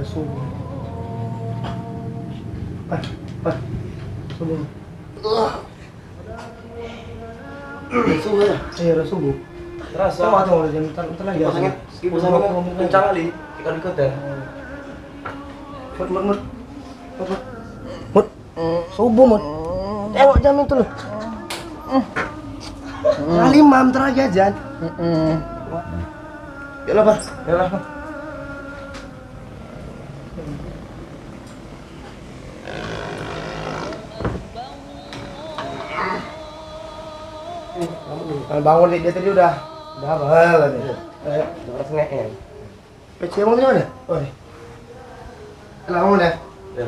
subuh. Subuh. Subuh ya? Iya, udah subuh. Terasa. Sama tuh jam entar lagi. Pasangnya kencang kali. Ikut-ikut ya. Mut. Subuh, Mut. Tengok jam itu loh. Kali mam terakhir aja. Yalah, Pak. Yalah, Pak. Bangun dia tadi udah apa katanya? Udah sengaja. PC mau di mana? Oh, nih. Lah bangun ya? Ya.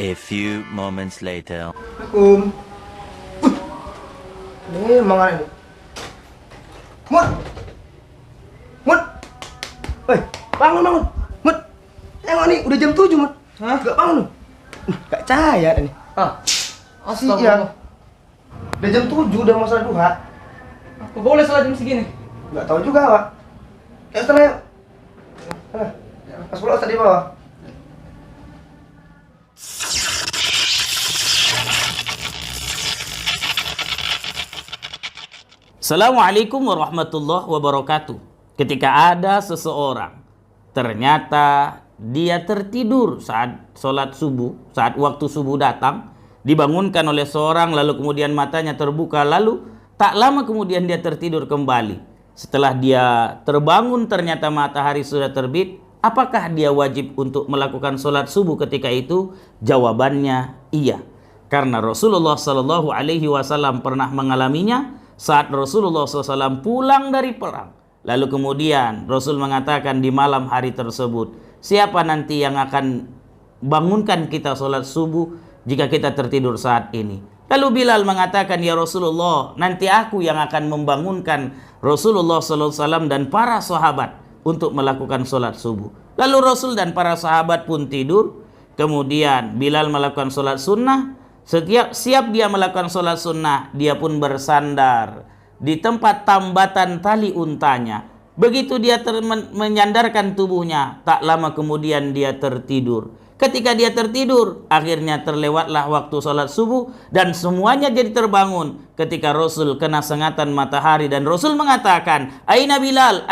A few moments later. Assalamualaikum. Ini mangan ini. Mut. Hei, bangun. Mut. Tengok nih, udah jam 7, Mut. Hah? Gak bangun lu. Gak cahaya nih. Siang. Udah jam 7, udah mau salat duha. Aku boleh salat jam segini? Gak tahu juga, Pak. Ya setelah yuk. Pas pulang tadi bawah. Assalamualaikum warahmatullahi wabarakatuh. Ketika ada seseorang ternyata dia tertidur saat sholat subuh, saat waktu subuh datang, dibangunkan oleh seorang, lalu kemudian matanya terbuka, lalu tak lama kemudian dia tertidur kembali. Setelah dia terbangun ternyata matahari sudah terbit. Apakah dia wajib untuk melakukan sholat subuh ketika itu? Jawabannya iya, karena Rasulullah SAW pernah mengalaminya. Saat Rasulullah SAW pulang dari perang, lalu kemudian Rasul mengatakan di malam hari tersebut, siapa nanti yang akan bangunkan kita sholat subuh jika kita tertidur saat ini? Lalu Bilal mengatakan, ya Rasulullah, nanti aku yang akan membangunkan Rasulullah SAW dan para sahabat untuk melakukan sholat subuh. Lalu Rasul dan para sahabat pun tidur. Kemudian Bilal melakukan sholat sunnah. Siap dia melakukan sholat sunnah, dia pun bersandar di tempat tambatan tali untanya. Begitu dia menyandarkan tubuhnya, tak lama kemudian dia tertidur. Ketika dia tertidur, akhirnya terlewatlah waktu sholat subuh dan semuanya jadi terbangun ketika Rasul kena sengatan matahari dan Rasul mengatakan, Aina Bilal,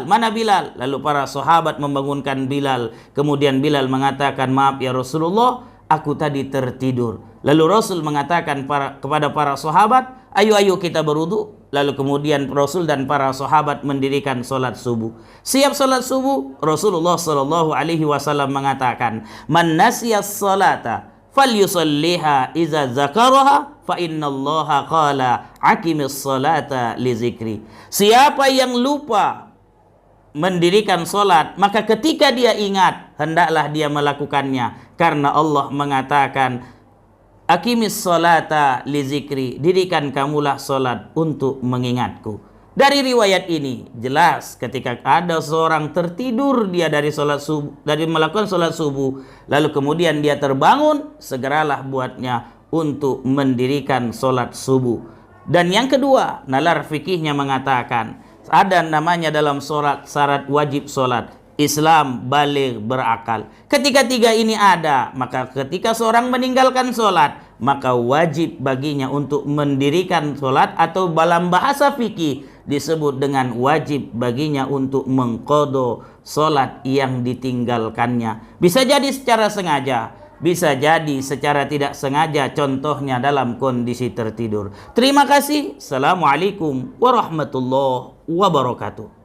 mana Bilal? Lalu para sahabat membangunkan Bilal. Kemudian Bilal mengatakan, maaf ya Rasulullah, aku tadi tertidur. Lalu Rasul mengatakan kepada para sahabat, ayo kita berwudu. Lalu kemudian Rasul dan para sahabat mendirikan sholat subuh. Siap sholat subuh, Rasulullah SAW mengatakan, man nasiyas salata falyusalliha iza zakaraha fa innallaha qala aqimis salata li zikri. Siapa yang lupa mendirikan sholat, maka ketika dia ingat, hendaklah dia melakukannya. Karena Allah mengatakan, aqimis sholata li zikri, dirikan kamulah sholat untuk mengingatku. Dari riwayat ini jelas ketika ada seorang tertidur dia dari sholat subuh, dari melakukan sholat subuh, lalu kemudian dia terbangun, segeralah buatnya untuk mendirikan sholat subuh. Dan yang kedua, nalar fikihnya mengatakan, ada namanya dalam syarat wajib sholat, Islam baligh berakal. Ketika tiga ini ada, maka ketika seorang meninggalkan sholat, maka wajib baginya untuk mendirikan sholat, atau dalam bahasa fikih disebut dengan wajib baginya untuk mengqadha sholat yang ditinggalkannya. Bisa jadi secara sengaja, bisa jadi secara tidak sengaja, contohnya dalam kondisi tertidur. Terima kasih. Assalamualaikum warahmatullahi wabarakatuh.